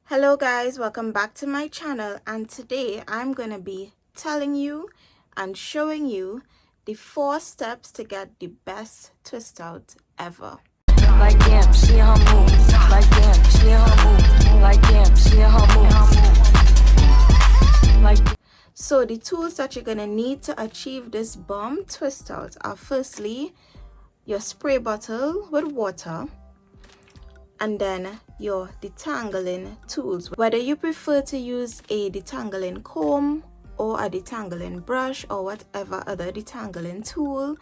Hello guys, welcome back to my channel, and today I'm going to be telling you and showing you the 4 steps to get the best twist out ever. Like damn, she in her move. Like damn, she in her move. Like damn, she in her move. Like So the tools that you're going to need to achieve this bomb twist out are firstly your spray bottle with water, and then your detangling tools. Whether you prefer to use a detangling comb or a detangling brush or whatever other detangling tool,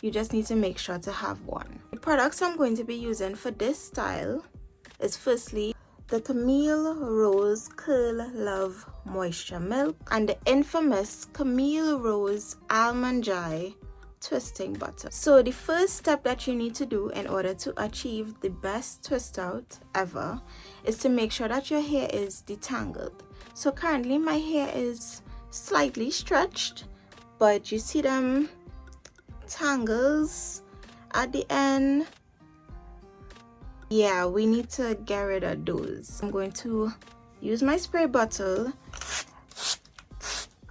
you just need to make sure to have one. The products I'm going to be using for this style is firstly the Camille Rose Curl Love Moisture Milk and the infamous Camille Rose Almond Joy twisting butter. So the first step that you need to do in order to achieve the best twist out ever is to make sure that your hair is detangled. So currently my hair is slightly stretched, but you see them tangles at the end. Yeah, we need to get rid of those. I'm going to use my spray bottle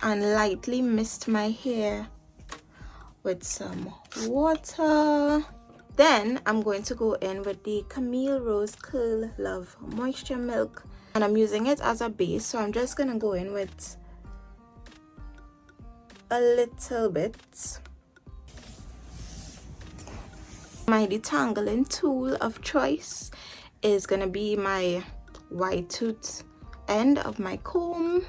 and lightly mist my hair with some water. Then I'm going to go in with the Camille Rose Curl Love Moisture Milk, and I'm using it as a base, so I'm just gonna go in with a little bit. My detangling tool of choice is gonna be my wide tooth end of my comb,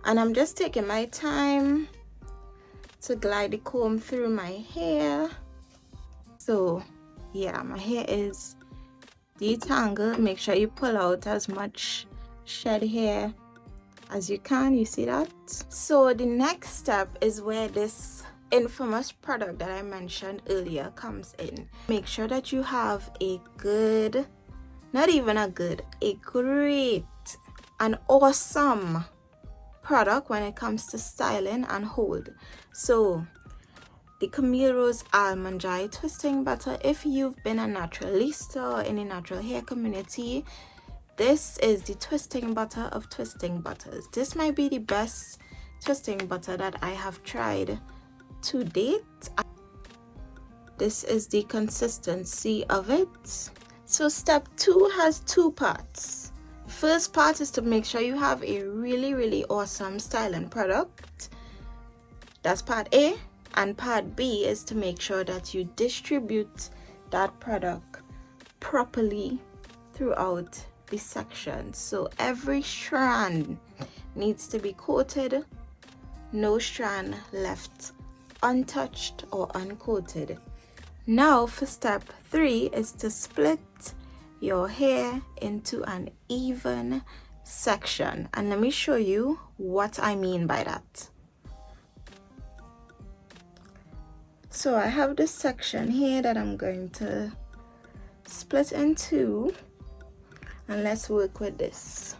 and I'm just taking my time to glide the comb through my hair. So yeah, my hair is detangled. Make sure you pull out as much shed hair as you can. You see that? So the next step is where this infamous product that I mentioned earlier comes in. Make sure that you have a good, not even a good, a great, an awesome product when it comes to styling and hold. So the Camille Rose Almond Joy twisting butter, if you've been a naturalista or in a natural hair community, this is the twisting butter of twisting butters. This might be the best twisting butter that I have tried to date. This is the consistency of it. So step 2 has 2 parts. First part is to make sure you have a really awesome styling product. That's part A. And part B is to make sure that you distribute that product properly throughout the section. So every strand needs to be coated, no strand left untouched or uncoated. Now for step 3 is to split your hair into an even section, and let me show you what I mean by that. So I have this section here that I'm going to split in 2, and let's work with this.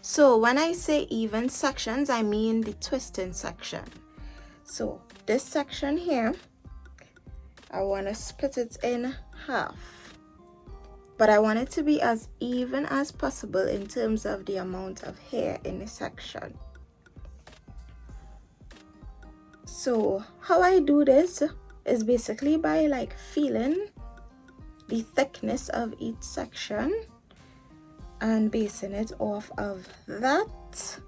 So when I say even sections, I mean the twisting section. So this section here, I want to split it in half, but I want it to be as even as possible in terms of the amount of hair in the section. So how I do this is basically by like feeling the thickness of each section and basing it off of that.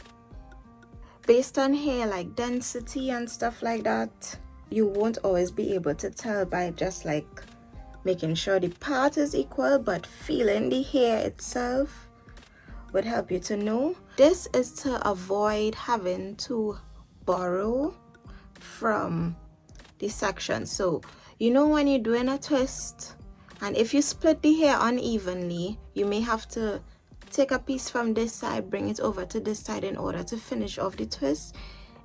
Based on hair like density and stuff like that, you won't always be able to tell by just like making sure the part is equal, but feeling the hair itself would help you to know. This is to avoid having to borrow from the section. So you know when you're doing a twist, and if you split the hair unevenly, you may have to take a piece from this side, bring it over to this side in order to finish off the twist.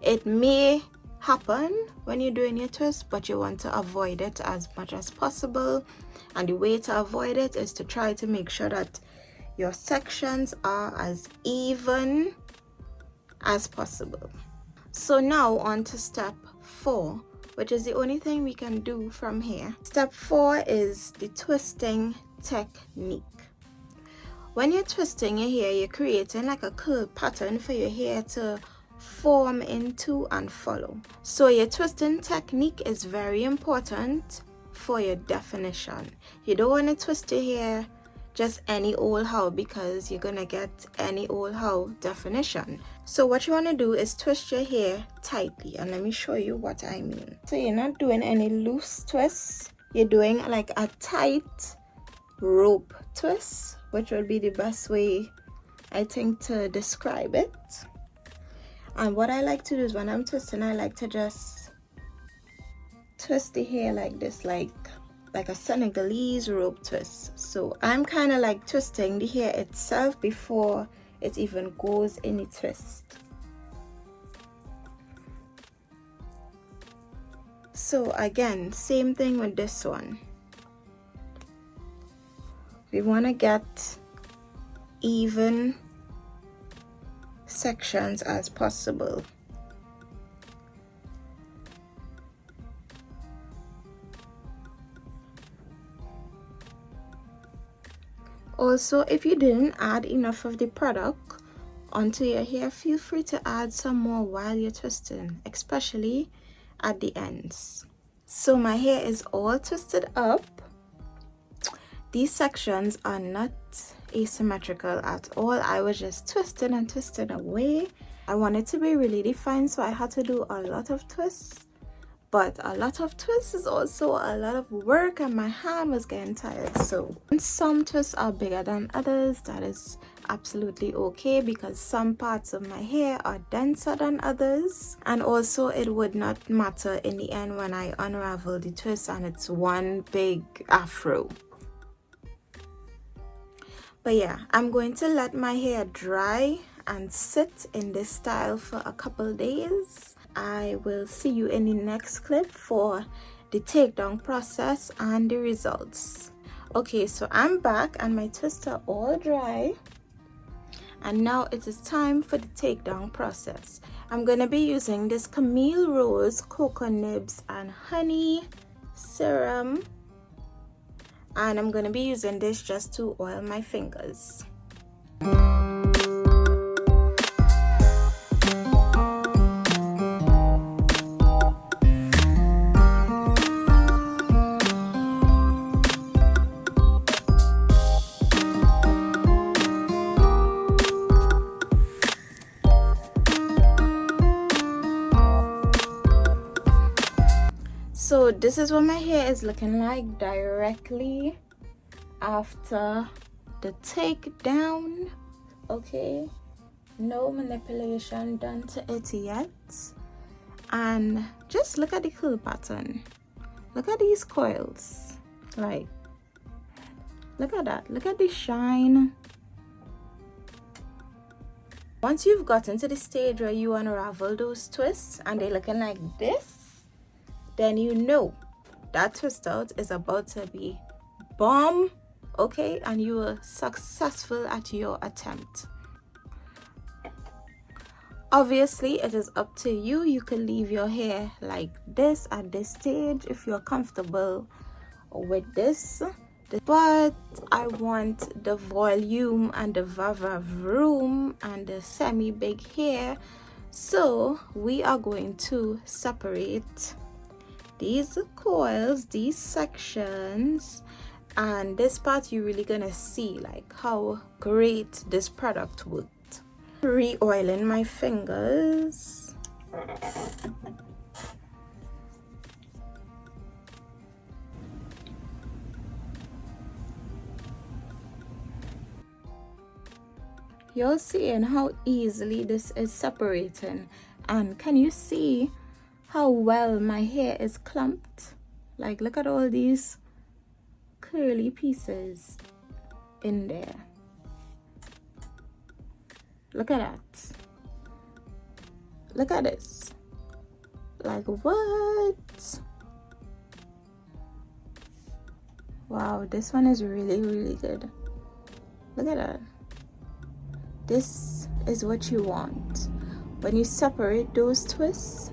It may happen when you're doing your twist, but you want to avoid it as much as possible, and the way to avoid it is to try to make sure that your sections are as even as possible. So now on to step 4, which is the only thing we can do from here. Step 4 is the twisting technique. When you're twisting your hair, you're creating like a curl pattern for your hair to form into and follow. So your twisting technique is very important for your definition. You don't want to twist your hair just any old how, because you're gonna get any old how definition. So what you want to do is twist your hair tightly, and let me show you what I mean. So you're not doing any loose twists, you're doing like a tight rope twist, which would be the best way I think to describe it. And what I like to do is when I'm twisting, I like to just twist the hair like this, like a Senegalese rope twist. So I'm kind of like twisting the hair itself before it even goes in a twist. So again, same thing with this one. We want to get even sections as possible. Also, if you didn't add enough of the product onto your hair, feel free to add some more while you're twisting, especially at the ends. So my hair is all twisted up. These sections are not asymmetrical at all. I was just twisting and twisting away. I wanted to be really defined, so I had to do a lot of twists. But a lot of twists is also a lot of work, and my hand was getting tired. So some twists are bigger than others. That is absolutely okay, because some parts of my hair are denser than others, and also it would not matter in the end when I unravel the twist and it's one big afro. But yeah, I'm going to let my hair dry and sit in this style for a couple days. I will see you in the next clip for the takedown process and the results. Okay, so I'm back and my twists are all dry, and now it is time for the takedown process. I'm going to be using this Camille Rose cocoa nibs and honey serum, and I'm going to be using this just to oil my fingers. So this is what my hair is looking like directly after the takedown. Okay, no manipulation done to it yet, and just look at the curl pattern. Look at these coils, like look at that, look at the shine. Once you've gotten to the stage where you unravel those twists and they're looking like this, then you know that twist out is about to be bomb, okay, and you were successful at your attempt. Obviously, it is up to you. You can leave your hair like this at this stage if you're comfortable with this, but I want the volume and the vroom and the semi big hair, so we are going to separate these coils, these sections, and this part you're really gonna see like how great this product worked. Re-oiling my fingers. You're seeing how easily this is separating, and can you see how well my hair is clumped? Like, look at all these curly pieces in there. Look at that. Look at this. Like, what? Wow, this one is really, really good. Look at that. This is what you want. When you separate those twists,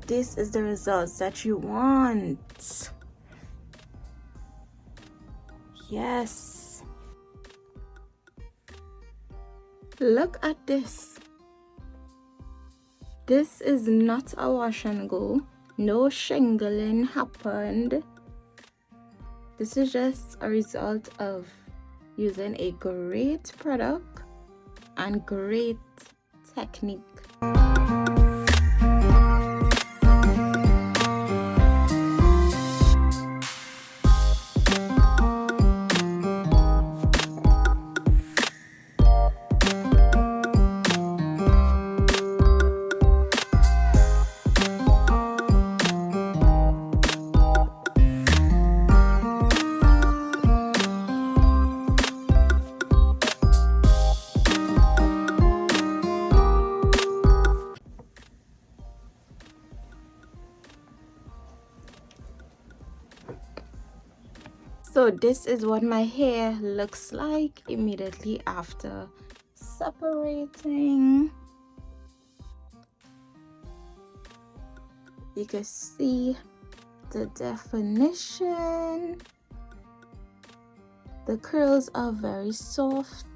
this is the results that you want. Yes, look at this. This is not a wash and go. No shingling happened. This is just a result of using a great product and great technique. So this is what my hair looks like immediately after separating. You can see the definition. The curls are very soft,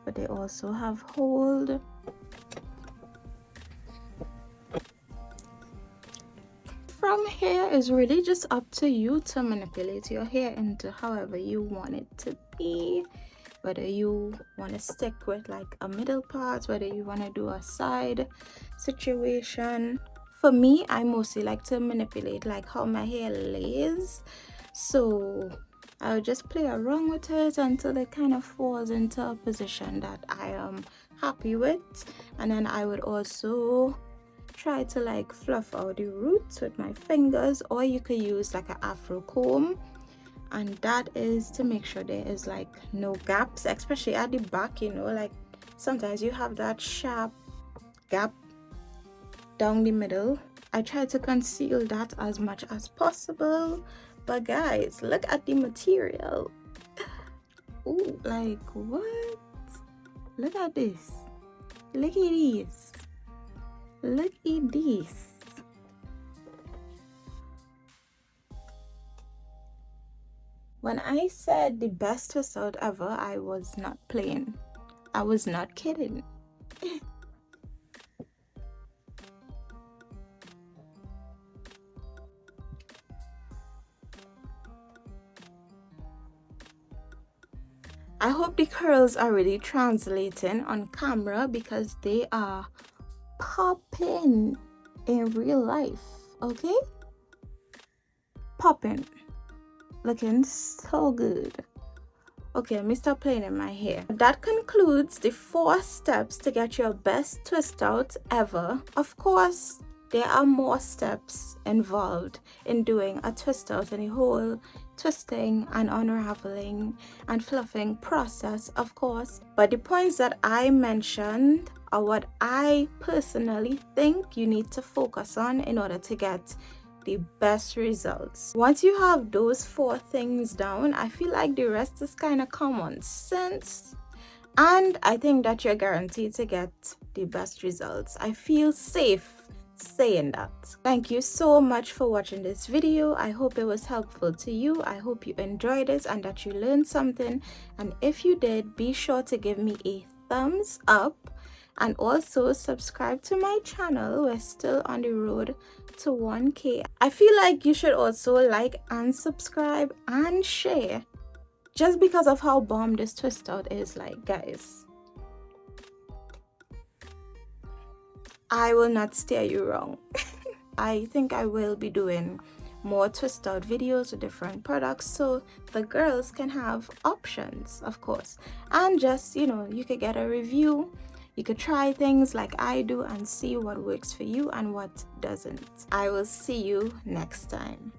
but they also have hold. From here is really just up to you to manipulate your hair into however you want it to be, whether you want to stick with like a middle part, whether you want to do a side situation. For me, I mostly like to manipulate like how my hair lays, so I'll just play around with it until it kind of falls into a position that I am happy with. And then I would also try to like fluff out the roots with my fingers, or you could use like an afro comb, and that is to make sure there is like no gaps, especially at the back. You know, like sometimes you have that sharp gap down the middle. I try to conceal that as much as possible, but guys, look at the material. Ooh, like what? Look at this. Look at this. Look at this. When I said the best twist out ever, I was not playing. I was not kidding. I hope the curls are really translating on camera, because they are popping in real life. Okay, popping, looking so good. Okay, let me stop playing in my hair. That concludes the 4 steps to get your best twist out ever. Of course, there are more steps involved in doing a twist out, and the whole twisting and unraveling and fluffing process, of course, but the points that I mentioned are what I personally think you need to focus on in order to get the best results. Once you have those 4 things down, I feel like the rest is kind of common sense, and I think that you're guaranteed to get the best results. I feel safe saying that. Thank you so much for watching this video. I hope it was helpful to you. I hope you enjoyed it and that you learned something, and if you did, be sure to give me a thumbs up and also subscribe to my channel. We're still on the road to 1K. I feel like you should also like and subscribe and share, just because of how bomb this twist out is. Like, guys, I will not steer you wrong. I think I will be doing more twist out videos with different products, so the girls can have options, of course, and just, you know, you could get a review. You could try things like I do and see what works for you and what doesn't. I will see you next time.